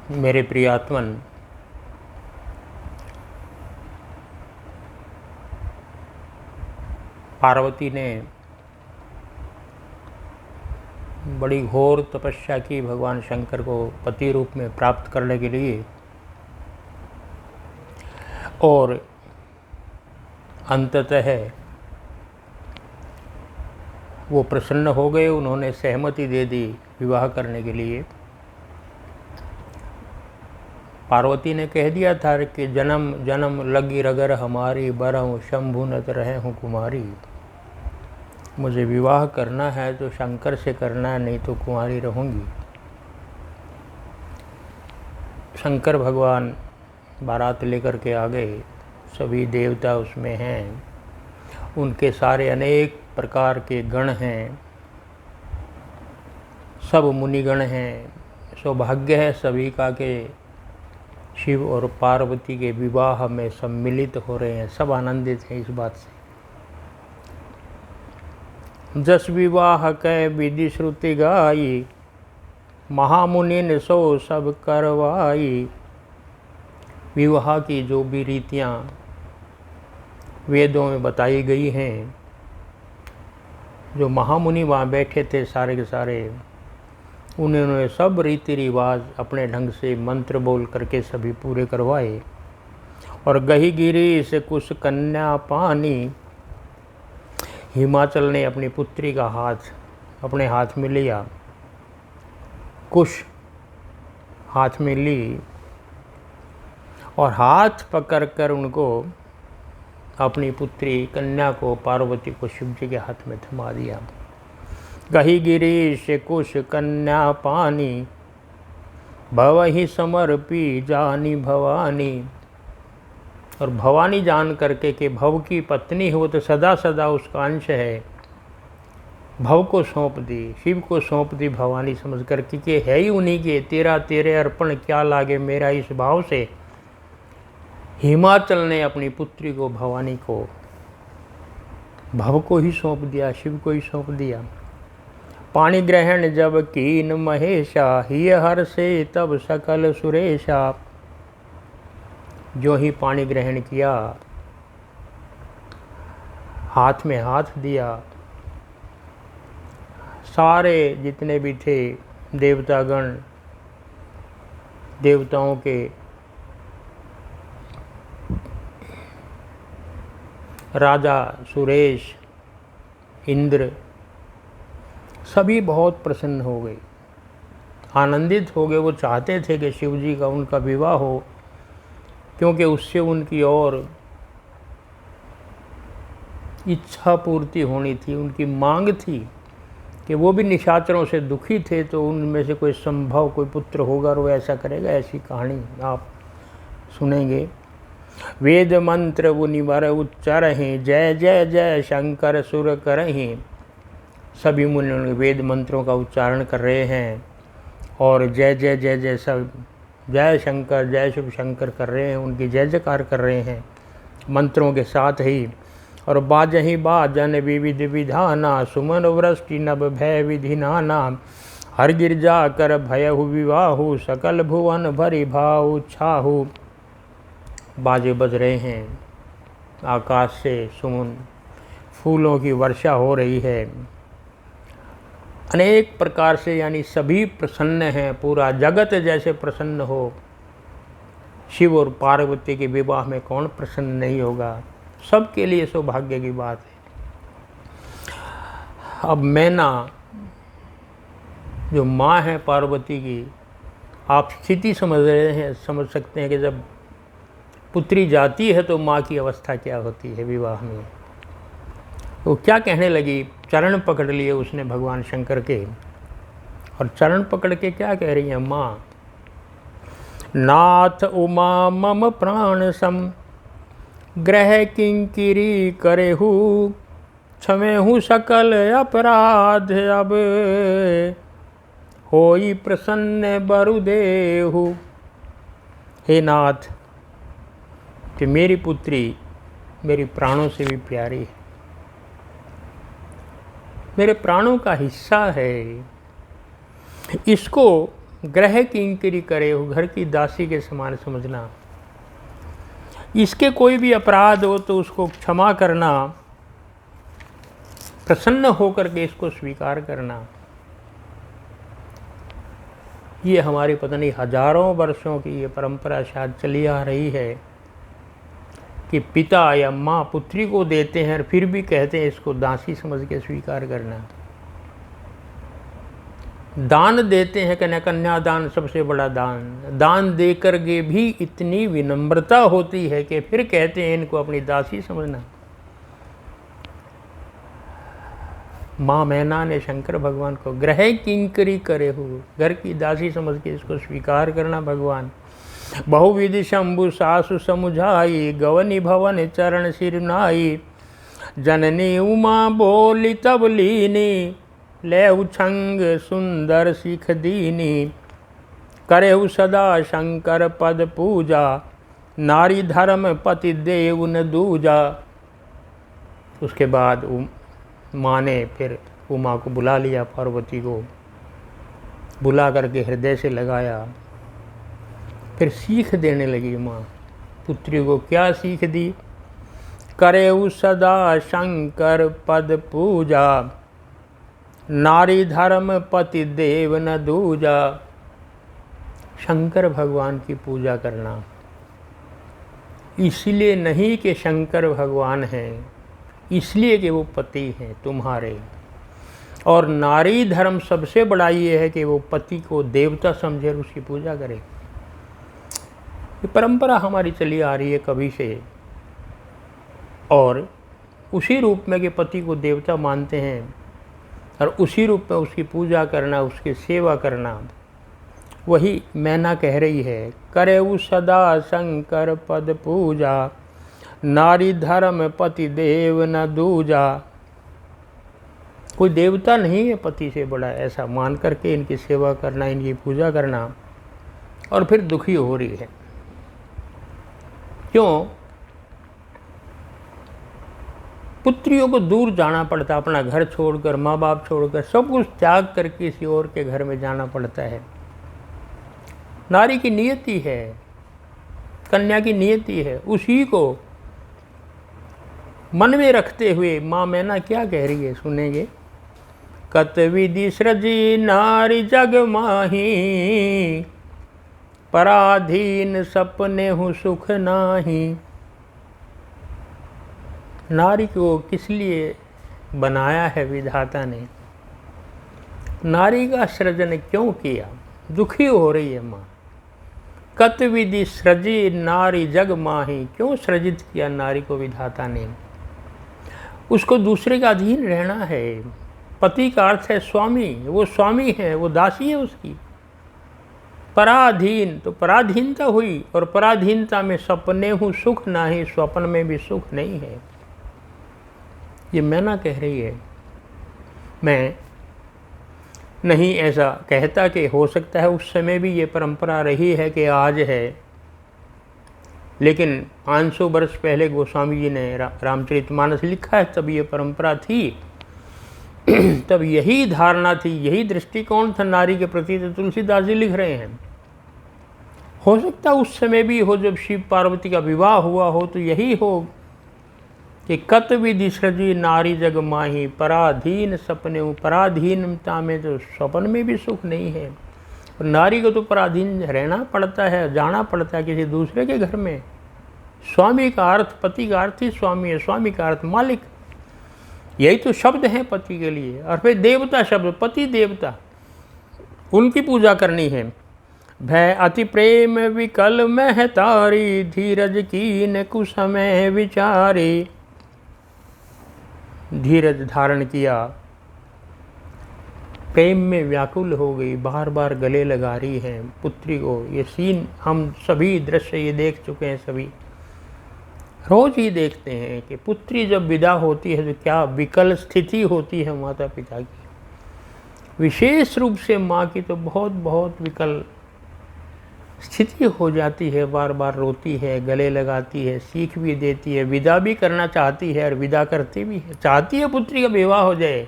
मेरे प्रियात्मन, पार्वती ने बड़ी घोर तपस्या की भगवान शंकर को पति रूप में प्राप्त करने के लिए, और अंततः वो प्रसन्न हो गए। उन्होंने सहमति दे दी विवाह करने के लिए। पार्वती ने कह दिया था कि जन्म जन्म लगी रगर हमारी, बरहूँ शंभु नत रहे हूँ कुमारी। मुझे विवाह करना है तो शंकर से करना है, नहीं तो कुंवारी रहूँगी। शंकर भगवान बारात लेकर के आ गए। सभी देवता उसमें हैं, उनके सारे अनेक प्रकार के गण हैं, सब मुनिगण हैं। सौभाग्य है सभी का के शिव और पार्वती के विवाह में सम्मिलित हो रहे हैं। सब आनंदित हैं इस बात से। जस विवाह कै विधि श्रुति गाई, महामुनि सो सब करवाई। विवाह की जो भी रीतियाँ वेदों में बताई गई हैं, जो महामुनि वहाँ बैठे थे सारे के सारे, उन्होंने सब रीति रिवाज अपने ढंग से मंत्र बोल करके सभी पूरे करवाए। और गही गिरी से कुछ कन्या पानी, हिमाचल ने अपनी पुत्री का हाथ अपने हाथ में लिया, कुश हाथ में ली और हाथ पकड़कर उनको, अपनी पुत्री कन्या को, पार्वती को शिव जी के हाथ में थमा दिया। गही गिरी से कुश कन्या पानी, भवहि समर्पी जानी भवानी। और भवानी जान करके कि भव की पत्नी हो तो सदा सदा उसका अंश है, भव को सौंप दी, शिव को सौंप दी भवानी समझ कर कि है ही उन्हीं के, तेरा तेरे अर्पण क्या लागे मेरा, इस भाव से हिमाचल ने अपनी पुत्री को, भवानी को, भव को ही सौंप दिया, शिव को ही सौंप दिया। पाणी ग्रहण जब कीन महेशा, ही हर से तब सकल सुरेशा। जो ही पानी ग्रहण किया, हाथ में हाथ दिया, सारे जितने भी थे देवतागण, देवताओं के राजा सुरेश, इंद्र, सभी बहुत प्रसन्न हो गए, आनंदित हो गए। वो चाहते थे कि शिव जी का उनका विवाह हो, क्योंकि उससे उनकी और इच्छा पूर्ति होनी थी, उनकी मांग थी कि वो भी निशाचरों से दुखी थे, तो उनमें से कोई संभव कोई पुत्र होगा और वो ऐसा करेगा। ऐसी कहानी आप सुनेंगे। वेद मंत्र मुनिवर उच्चारहि, जय जय जय शंकर सुर करहि। सभी मुनि वेद मंत्रों का उच्चारण कर रहे हैं और जय जय जय जय सब, जय शंकर जय शिव शंकर कर रहे हैं, उनकी जय जयकार कर रहे हैं मंत्रों के साथ ही। और बाजहि बाजन विविध विधाना, सुमन वृष्टि नभ भय विधि नाना। हर गिरजा कर भयहु विवाहु, सकल भुवन भरि भाऊ छाहु। बाजे बज रहे हैं, आकाश से सुमन फूलों की वर्षा हो रही है, अनेक प्रकार से, यानी सभी प्रसन्न हैं, पूरा जगत जैसे प्रसन्न हो। शिव और पार्वती के विवाह में कौन प्रसन्न नहीं होगा, सबके लिए सौभाग्य की बात है। अब मैना जो माँ है पार्वती की, आप स्थिति समझ रहे हैं, समझ सकते हैं कि जब पुत्री जाती है तो माँ की अवस्था क्या होती है विवाह में। तो क्या कहने लगी, चरण पकड़ लिए उसने भगवान शंकर के, और चरण पकड़ के क्या कह रही है माँ, नाथ उमा मम प्राण सम, ग्रह किंकिरी करेहु। क्षमेहु सकल अपराध, अब होई प्रसन्न बरुदेहु। हे नाथ, कि मेरी पुत्री मेरी प्राणों से भी प्यारी है, मेरे प्राणों का हिस्सा है, इसको ग्रह किंकरी करे हो, घर की दासी के समान समझना। इसके कोई भी अपराध हो तो उसको क्षमा करना, प्रसन्न होकर के इसको स्वीकार करना। ये हमारी पता नहीं हजारों वर्षों की ये परंपरा शायद चली आ रही है कि पिता या माँ पुत्री को देते हैं और फिर भी कहते हैं इसको दासी समझ के स्वीकार करना। दान देते हैं, कन्यादान सबसे बड़ा दान, दान दे कर के भी इतनी विनम्रता होती है कि फिर कहते हैं इनको अपनी दासी समझना। माँ मैना ने शंकर भगवान को ग्रह किंकरी करे हो, घर की दासी समझ के इसको स्वीकार करना। भगवान बहुविधि शंभु सासु समुझाई, गवनी भवन चरण सिरनाई, जननी उमा बोली तब लीनी, ले उछंग सुंदर सिख दीनी, करे सदा शंकर पद पूजा, नारी धर्म पति देव न दूजा। उसके बाद माँ ने फिर उमा को बुला लिया, पार्वती को बुला करके हृदय से लगाया, फिर सीख देने लगी माँ पुत्री को। क्या सीख दी? करे सदा शंकर पद पूजा, नारी धर्म पति देव न दूजा। शंकर भगवान की पूजा करना, इसलिए नहीं कि शंकर भगवान हैं, इसलिए कि वो पति हैं तुम्हारे। और नारी धर्म सबसे बड़ा ये है कि वो पति को देवता समझे और उसकी पूजा करे। ये परंपरा हमारी चली आ रही है कभी से, और उसी रूप में कि पति को देवता मानते हैं और उसी रूप में उसकी पूजा करना, उसकी सेवा करना। वही मैना कह रही है, करे सदा शंकर पद पूजा, नारी धर्म पति देव न दूजा। कोई देवता नहीं है पति से बड़ा, ऐसा मान करके इनकी सेवा करना, इनकी पूजा करना। और फिर दुखी हो रही है, क्यों? पुत्रियों को दूर जाना पड़ता, अपना घर छोड़कर, माँ बाप छोड़कर, सब कुछ त्याग कर किसी और के घर में जाना पड़ता है। नारी की नियति है, कन्या की नियति है। उसी को मन में रखते हुए माँ मैना क्या कह रही है, सुनेंगे। कत विधि सृजी नारी जग माही, पराधीन सपने हूँ सुख नाही। नारी को किस लिए बनाया है विधाता ने, नारी का सृजन क्यों किया? दुखी हो रही है माँ। कत विधि सृजी नारी जग माही, क्यों सृजित किया नारी को विधाता ने? उसको दूसरे का अधीन रहना है। पति का अर्थ है स्वामी, वो स्वामी है, वो दासी है उसकी। पराधीन, तो पराधीनता हुई, और पराधीनता में सपने हूँ सुख नाही, स्वप्न में भी सुख नहीं है। ये मैना कह रही है। मैं नहीं ऐसा कहता कि हो सकता है उस समय भी ये परंपरा रही है कि आज है, लेकिन 500 वर्ष पहले गोस्वामी जी ने रामचरितमानस लिखा है, तब ये परंपरा थी। तब यही धारणा थी, यही दृष्टिकोण था नारी के प्रति, तो तुलसीदास जी लिख रहे हैं। हो सकता उस समय भी हो, जब शिव पार्वती का विवाह हुआ हो, तो यही हो कि कत विधि सृजी नारी जग माही, पराधीन सपने हूँ। पराधीनता में तो स्वप्न में भी सुख नहीं है, और नारी को तो पराधीन रहना पड़ता है, जाना पड़ता है किसी दूसरे के घर में। स्वामी का अर्थ, पति का अर्थ ही स्वामी है, स्वामी का अर्थ मालिक, यही तो शब्द है पति के लिए। और फिर देवता शब्द, पति देवता, उनकी पूजा करनी है। भय अति प्रेम विकल में तारी, धीरज कीन कुसमय विचारी। धीरज धारण किया, प्रेम में व्याकुल हो गई, बार बार गले लगा रही हैं पुत्री को। ये सीन हम सभी दृश्य ये देख चुके हैं, सभी रोज ही देखते हैं कि पुत्री जब विदा होती है तो क्या विकल स्थिति होती है माता पिता की। विशेष रूप से माँ की तो बहुत बहुत विकल स्थिति हो जाती है, बार बार रोती है, गले लगाती है, सीख भी देती है, विदा भी करना चाहती है और विदा करती भी है। चाहती है पुत्री का विवाह हो जाए,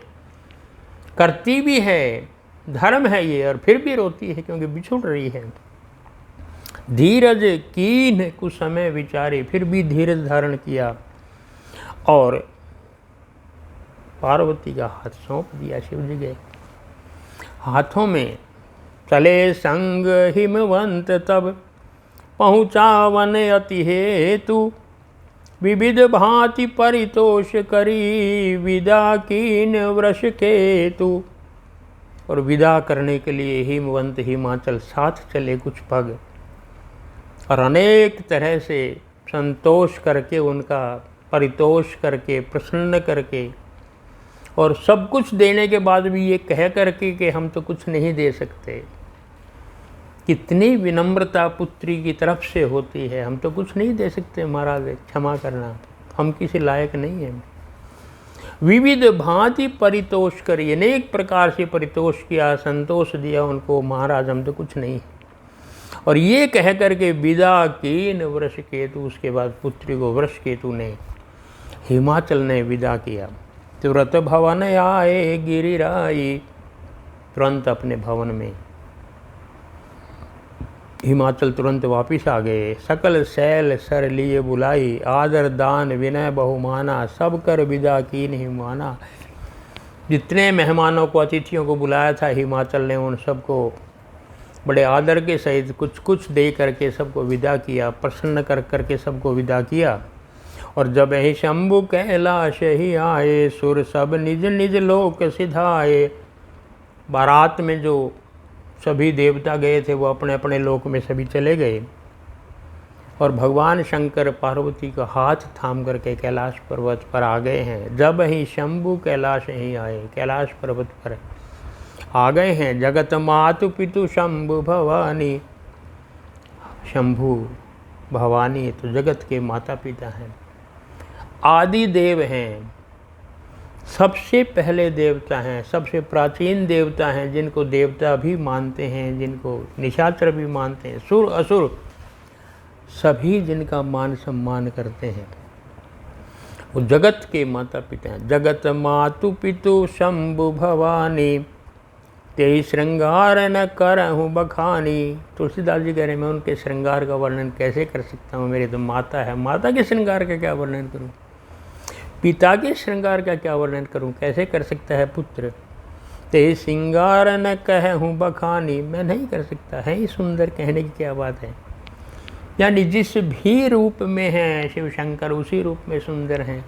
करती भी है, धर्म है ये, और फिर भी रोती है क्योंकि बिछुड़ रही है। धीरज कीन्ह कुछ समय विचारे, फिर भी धीरज धारण किया और पार्वती का हाथ सौंप दिया। शिव जी गए, हाथों में चले संग हिमवंत, तब पहुँचा वन अति हेतु, विविध भांति परितोष करी, विदा कीन वृष केतु। और विदा करने के लिए हिमवंत हिमाचल साथ चले कुछ पग, और अनेक तरह से संतोष करके, उनका परितोष करके, प्रसन्न करके, और सब कुछ देने के बाद भी ये कह करके कि हम तो कुछ नहीं दे सकते। कितनी विनम्रता पुत्री की तरफ से होती है, हम तो कुछ नहीं दे सकते महाराज, क्षमा करना, हम किसी लायक नहीं हैं। विविध भांति परितोष करी, अनेक प्रकार से परितोष किया, संतोष दिया उनको, महाराज हम तो कुछ नहीं। और ये कह करके विदा कीन वृष केतु, उसके बाद पुत्री को वृष केतु ने, हिमाचल ने विदा किया। तुरंत भवन आए गिरिराई, तुरंत अपने भवन में हिमाचल तुरंत वापिस आ गए। सकल शैल सर लिए बुलाई, आदर दान विनय बहुमाना, सब कर विदा कीन हिमाना। जितने मेहमानों को, अतिथियों को बुलाया था हिमाचल ने, उन सबको बड़े आदर के सहित कुछ कुछ दे करके सबको विदा किया, प्रसन्न कर करके सबको विदा किया। और जब ही शंभु कैलाश ही आए, सुर सब निज निज लोक सिधाए। बारात में जो सभी देवता गए थे वो अपने अपने लोक में सभी चले गए, और भगवान शंकर पार्वती का हाथ थाम करके कैलाश पर्वत पर आ गए हैं। जब ही शंभु कैलाश ही आए, कैलाश पर्वत पर आ गए हैं। जगत मातु पितु शंभु भवानी, शंभु भवानी तो जगत के माता पिता हैं, आदि देव हैं, सबसे पहले देवता हैं, सबसे प्राचीन देवता हैं, जिनको देवता भी मानते हैं, जिनको निशाचर भी मानते हैं, सुर असुर सभी जिनका मान सम्मान करते हैं, वो जगत के माता पिता हैं। जगत मातु पितु शंभु भवानी, तेई श्रृंगार न करहूँ बखानी। तुलसीदास जी कह रहे हैं मैं उनके श्रृंगार का वर्णन कैसे कर सकता हूँ, मेरी तो माता है, माता के श्रृंगार का क्या वर्णन करूँ, पिता के श्रृंगार का क्या वर्णन करूं, कैसे कर सकता है पुत्र। ते श्रृंगार न कहूँ बखानी, मैं नहीं कर सकता, है ही सुंदर, कहने की क्या बात है। यानी जिस भी रूप में हैं शिव शंकर, उसी रूप में सुंदर हैं।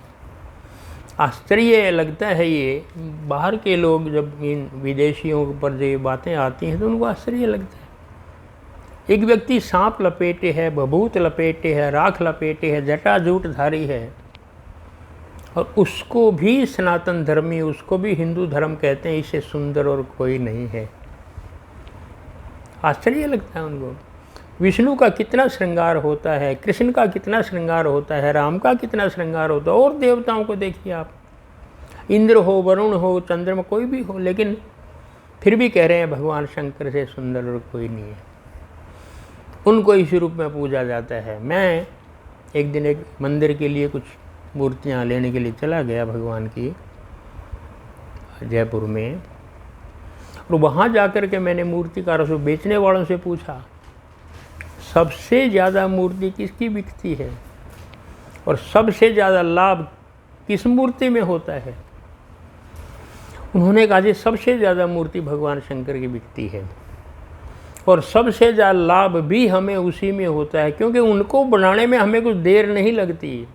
आश्चर्य लगता है ये, बाहर के लोग जब इन विदेशियों पर जो ये बातें आती हैं तो उनको आश्चर्य लगता है। एक व्यक्ति सांप लपेटे है, बभूत लपेटे है, राख लपेटे है, जटाजूटधारी है, और उसको भी सनातन धर्मी, उसको भी हिंदू धर्म कहते हैं, इससे सुंदर और कोई नहीं है। आश्चर्य लगता है उनको। विष्णु का कितना श्रृंगार होता है, कृष्ण का कितना श्रृंगार होता है, राम का कितना श्रृंगार होता है, और देवताओं को देखिए आप, इंद्र हो, वरुण हो, चंद्रमा, कोई भी हो, लेकिन फिर भी कह रहे हैं भगवान शंकर से सुंदर और कोई नहीं है। उनको इस रूप में पूजा जाता है। मैं एक दिन एक मंदिर के लिए कुछ मूर्तियाँ लेने के लिए चला गया भगवान की, जयपुर में, और वहाँ जाकर के मैंने मूर्तिकारों से, बेचने वालों से पूछा सबसे ज़्यादा मूर्ति किसकी बिकती है और सबसे ज़्यादा लाभ किस मूर्ति में होता है। उन्होंने कहा जी सबसे ज़्यादा मूर्ति भगवान शंकर की बिकती है, और सबसे ज़्यादा लाभ भी हमें उसी में होता है, क्योंकि उनको बनाने में हमें कुछ देर नहीं लगती।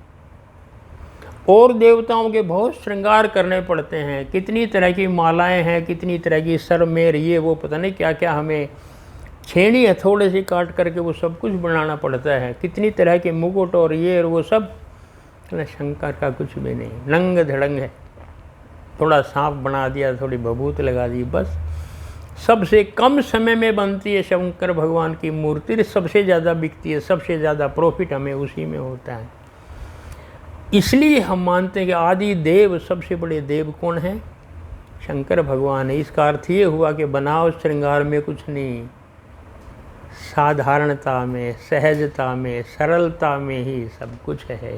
और देवताओं के बहुत श्रृंगार करने पड़ते हैं, कितनी तरह की मालाएं हैं, कितनी तरह की सरमेर, ये वो पता नहीं क्या क्या, हमें छेनी हथौड़े से काट करके वो सब कुछ बनाना पड़ता है, कितनी तरह के मुकुट और ये और वो सब। शंकर का कुछ भी नहीं, नंग धड़ंग है, थोड़ा सांप बना दिया, थोड़ी बबूत लगा दी, बस। सबसे कम समय में बनती है शंकर भगवान की मूर्ति, सबसे ज़्यादा बिकती है, सबसे ज़्यादा प्रॉफिट हमें उसी में होता है। इसलिए हम मानते हैं कि आदि देव, सबसे बड़े देव कौन है, शंकर भगवान है। इसका अर्थ ये हुआ कि बनाव श्रृंगार में कुछ नहीं, साधारणता में, सहजता में, सरलता में ही सब कुछ है।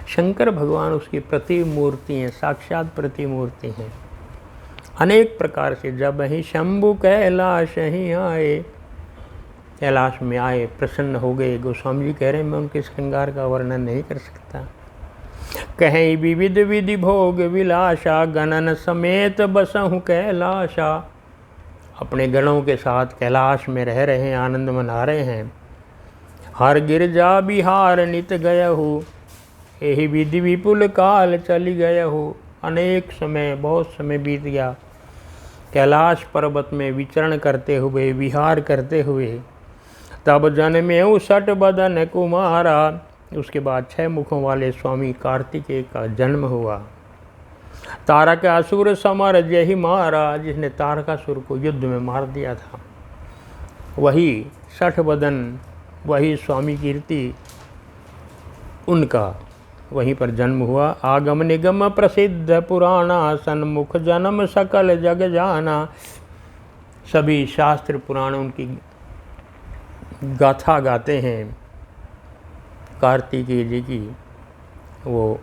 शंकर भगवान उसकी प्रतिमूर्ति हैं, साक्षात प्रतिमूर्ति हैं। अनेक प्रकार से जब ही शंभु कैलाश ही आए, कैलाश में आए, प्रसन्न हो गए। गोस्वामी जी कह रहे हैं मैं उनके श्रृंगार का वर्णन नहीं कर सकता। कहीं विविध विधि भोग विलासा, गणन समेत बसहु कैलाशा। अपने गणों के साथ कैलाश में रह रहे हैं, आनंद मना रहे हैं। हर गिरजा बिहार नित गय हो, यही विधि विपुल काल चली गय हो। अनेक समय, बहुत समय बीत गया कैलाश पर्वत में विचरण करते हुए, विहार करते हुए। तब जन्मे सठ बदन कुमारा, उसके बाद 6 मुखों वाले स्वामी कार्तिकेय का जन्म हुआ। तारकासुर समर जय मारा, जिसने तारकासुर को युद्ध में मार दिया था, वही 60 बदन, वही स्वामी कीर्ति, उनका वहीं पर जन्म हुआ। आगम निगम प्रसिद्ध पुराणा, सन्मुख जन्म सकल जग जाना। सभी शास्त्र पुराण उनकी गाथा गाते हैं कार्तिकेय जी की। वो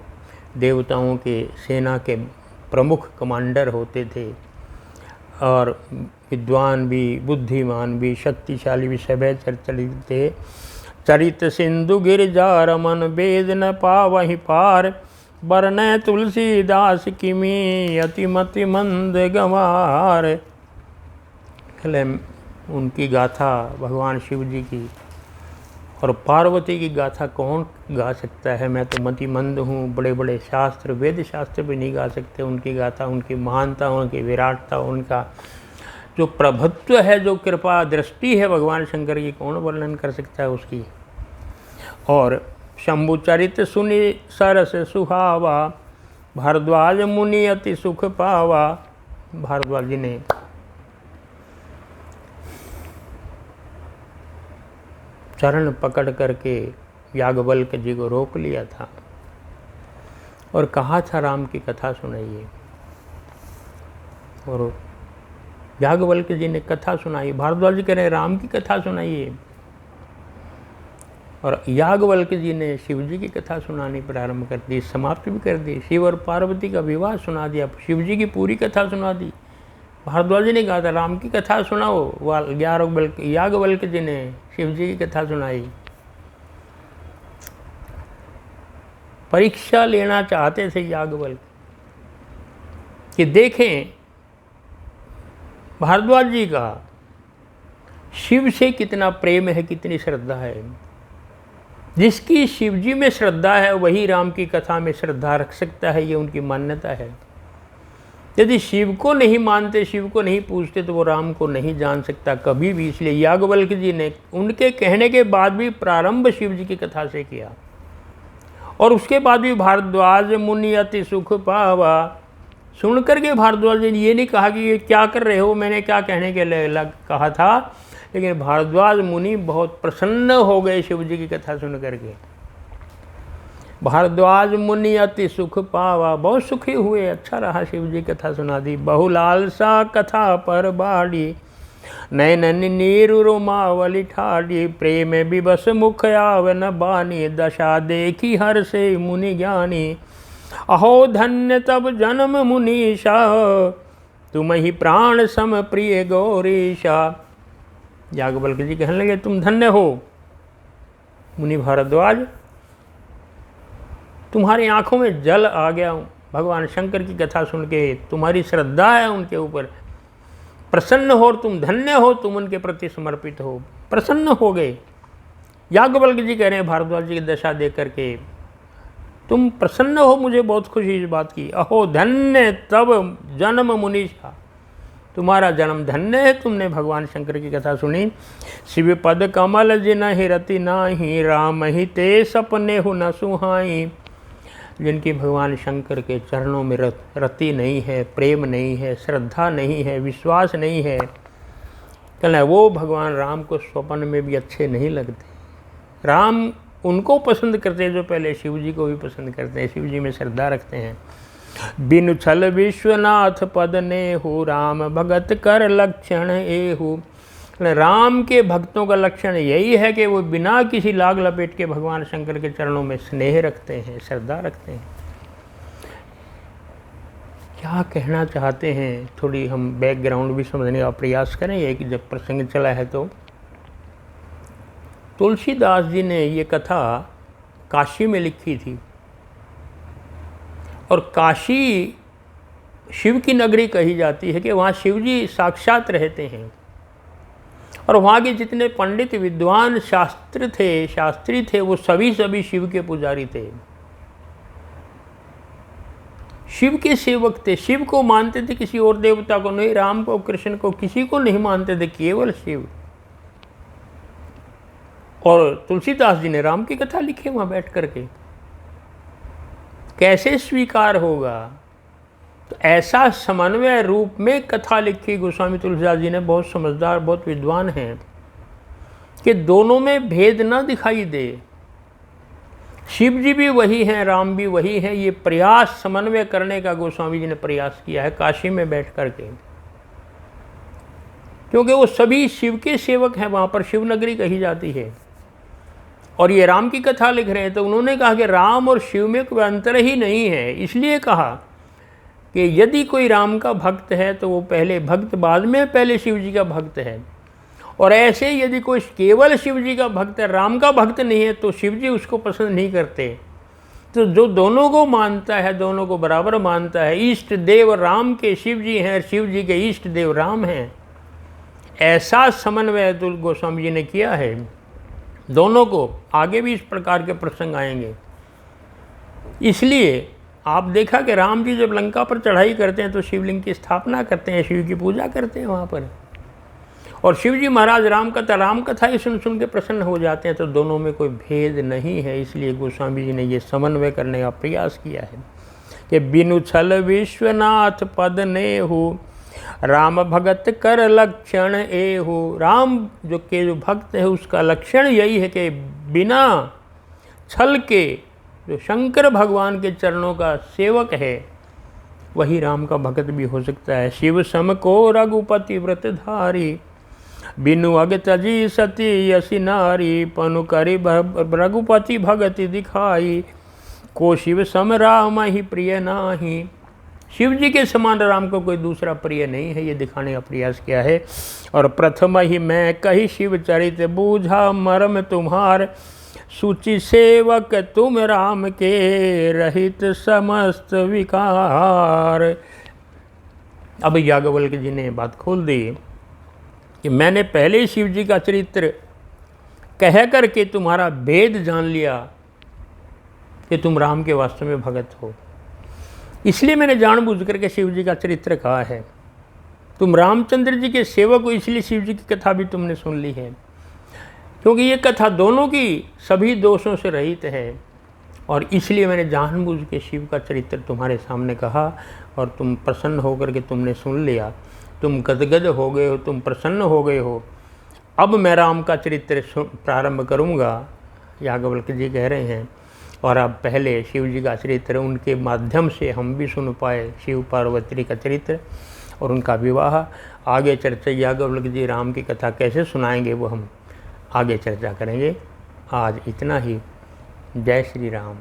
देवताओं के सेना के प्रमुख कमांडर होते थे और विद्वान भी, बुद्धिमान भी, शक्तिशाली भी, सभय चरित थे। चरित सिंधु गिरजा रमन, वेद न पावहि पार। बरन तुलसीदास किमी, अतिमति मंद गंवार। उनकी गाथा भगवान शिव जी की और पार्वती की गाथा कौन गा सकता है। मैं तो मति मंद हूँ, बड़े बड़े शास्त्र, वेद शास्त्र भी नहीं गा सकते उनकी गाथा। उनकी महानता, उनकी विराटता, उनका जो प्रभुत्व है, जो कृपा दृष्टि है भगवान शंकर की, कौन वर्णन कर सकता है उसकी। और शंभु चरित सुनि सरस सुहावा, भारद्वाज मुनि अति सुख पावा। भारद्वाज जी ने चरण पकड़ करके याज्ञवल्क्य जी को रोक लिया था और कहा था राम की कथा सुनाइए। और याज्ञवल्क्य जी ने कथा सुनाई। भारद्वाज जी कह रहे हैं राम की कथा सुनाइए। और याज्ञवल्क्य जी ने शिव जी की कथा सुनानी प्रारंभ कर दी, समाप्त भी कर दी। शिव और पार्वती का विवाह सुना दिया, शिव जी की पूरी कथा सुना दी। भारद्वाज जी ने कहा था राम की कथा सुनाओ, याज्ञवल्क्य जी ने शिव जी की कथा सुनाई। परीक्षा लेना चाहते थे याज्ञवल्क्य कि देखें भारद्वाज जी का शिव से कितना प्रेम है, कितनी श्रद्धा है। जिसकी शिव जी में श्रद्धा है वही राम की कथा में श्रद्धा रख सकता है, ये उनकी मान्यता है। यदि शिव को नहीं मानते, शिव को नहीं पूजते, तो वो राम को नहीं जान सकता कभी भी। इसलिए याज्ञवल्क्य जी ने उनके कहने के बाद भी प्रारंभ शिव जी की कथा से किया। और उसके बाद भी भारद्वाज मुनि अति सुख पावा, सुन करके भारद्वाज जी ने ये नहीं कहा कि ये क्या कर रहे हो, मैंने क्या कहने के लिए कहा था, लेकिन भारद्वाज मुनि बहुत प्रसन्न हो गए शिव जी की कथा सुन करके। भारद्वाज मुनि अति सुख पावा, बहुत सुखी हुए, अच्छा रहा, शिव जी कथा सुना दी। बहुलालसा कथा पर बाड़ी, नैन नीरु रोमावली ठाड़ी। प्रेम विवश मुख आवन बानी, दशा देखी हर से मुनि ज्ञानी। अहो धन्य तब जन्म मुनीषा, तुम ही प्राण सम प्रिय गौरीशा। याज्ञवल्क्य जी कहने लगे तुम धन्य हो मुनि भारद्वाज, तुम्हारी आंखों में जल आ गया हूँ भगवान शंकर की कथा सुन के। तुम्हारी श्रद्धा है उनके ऊपर, प्रसन्न हो, तुम धन्य हो, तुम उनके प्रति समर्पित हो, प्रसन्न हो गए। याज्ञवल्क्य जी कह रहे हैं भारद्वाज जी की दशा देख करके तुम प्रसन्न हो, मुझे बहुत खुशी इस बात की। अहो धन्य तब जन्म मुनीषा, तुम्हारा जन्म धन्य है, तुमने भगवान शंकर की कथा सुनी। शिव पद कमल जिन रति नाही, राम ही ते सपने हु न सुहाई। जिनकी भगवान शंकर के चरणों में रति नहीं है, प्रेम नहीं है, श्रद्धा नहीं है, विश्वास नहीं है, कहना वो भगवान राम को स्वप्न में भी अच्छे नहीं लगते। राम उनको पसंद करते हैं जो पहले शिव जी को भी पसंद करते हैं, शिव जी में श्रद्धा रखते हैं। बिनु छल विश्वनाथ पद ने हो, राम भगत कर लक्षण एहु। राम के भक्तों का लक्षण यही है कि वो बिना किसी लाग लपेट के भगवान शंकर के चरणों में स्नेह रखते हैं, श्रद्धा रखते हैं। क्या कहना चाहते हैं, थोड़ी हम बैकग्राउंड भी समझने का प्रयास करेंगे कि जब प्रसंग चला है तो तुलसीदास जी ने ये कथा काशी में लिखी थी, और काशी शिव की नगरी कही जाती है कि वहाँ शिव जी साक्षात रहते हैं, और वहाँ के जितने पंडित विद्वान शास्त्री थे वो सभी शिव के पुजारी थे, शिव के सेवक थे, शिव को मानते थे, किसी और देवता को नहीं, राम को कृष्ण को किसी को नहीं मानते थे, केवल शिव। और तुलसीदास जी ने राम की कथा लिखी वहां बैठ करके, कैसे स्वीकार होगा? तो ऐसा समन्वय रूप में कथा लिखी गोस्वामी तुलसीदास जी ने, बहुत समझदार, बहुत विद्वान हैं, कि दोनों में भेद न दिखाई दे। शिव जी भी वही हैं, राम भी वही हैं, ये प्रयास समन्वय करने का गोस्वामी जी ने प्रयास किया है काशी में बैठ करके, क्योंकि वो सभी शिव के सेवक हैं, वहाँ पर शिव नगरी कही जाती है। और ये राम की कथा लिख रहे हैं तो उन्होंने कहा कि राम और शिव में कोई अंतर ही नहीं है, इसलिए कहा कि यदि कोई राम का भक्त है तो वो पहले भक्त, बाद में पहले शिव जी का भक्त है, और ऐसे यदि कोई केवल शिव जी का भक्त है, राम का भक्त नहीं है, तो शिव जी उसको पसंद नहीं करते। तो जो दोनों को मानता है, दोनों को बराबर मानता है, इष्ट देव राम के शिव जी हैं, शिव जी के इष्ट देव राम हैं, ऐसा समन्वय गोस्वामी जी ने किया है दोनों को। आगे भी इस प्रकार के प्रसंग आएंगे। इसलिए आप देखा कि राम जी जब लंका पर चढ़ाई करते हैं तो शिवलिंग की स्थापना करते हैं, शिव की पूजा करते हैं वहाँ पर, और शिव जी महाराज राम कथा ही सुन सुन के प्रसन्न हो जाते हैं। तो दोनों में कोई भेद नहीं है, इसलिए गोस्वामी जी ने ये समन्वय करने का प्रयास किया है कि बिनु छल विश्वनाथ पद नेहु, राम भगत कर लक्षण एहु। राम जो भक्त है उसका लक्षण यही है कि बिना छल के जो शंकर भगवान के चरणों का सेवक है वही राम का भक्त भी हो सकता है। शिव सम को रघुपति व्रत धारी, बिनु अग तजी सती यसी नारी, पनु करी रघुपति भगति दिखाई, को शिव सम राम ही प्रिय नाही। शिव जी के समान राम को कोई दूसरा प्रिय नहीं है, ये दिखाने का प्रयास किया है। और प्रथम ही मैं कही शिव चरित, बूझा मर्म तुम्हार, सूचि सेवक तुम राम के, रहित समस्त विकार। अब याज्ञवल्क्य जी ने बात खोल दी कि मैंने पहले ही शिव जी का चरित्र कह करके तुम्हारा भेद जान लिया कि तुम राम के वास्तव में भगत हो, इसलिए मैंने जानबूझ करके शिव जी का चरित्र कहा है। तुम रामचंद्र जी के सेवक हो, इसलिए शिव जी की कथा भी तुमने सुन ली है, क्योंकि ये कथा दोनों की सभी दोषों से रहित है, और इसलिए मैंने जानबूझ के शिव का चरित्र तुम्हारे सामने कहा, और तुम प्रसन्न होकर के तुमने सुन लिया, तुम गदगद हो गए हो, तुम प्रसन्न हो गए हो। अब मैं राम का चरित्र प्रारंभ करूँगा, याज्ञवल्क्य जी कह रहे हैं, और अब पहले शिव जी का चरित्र उनके माध्यम से हम भी सुन पाए, शिव पार्वती का चरित्र और उनका विवाह। आगे चर्चा याज्ञवल्क्य जी राम की कथा कैसे सुनाएंगे वो हम आगे चर्चा करेंगे। आज इतना ही। जय श्री राम।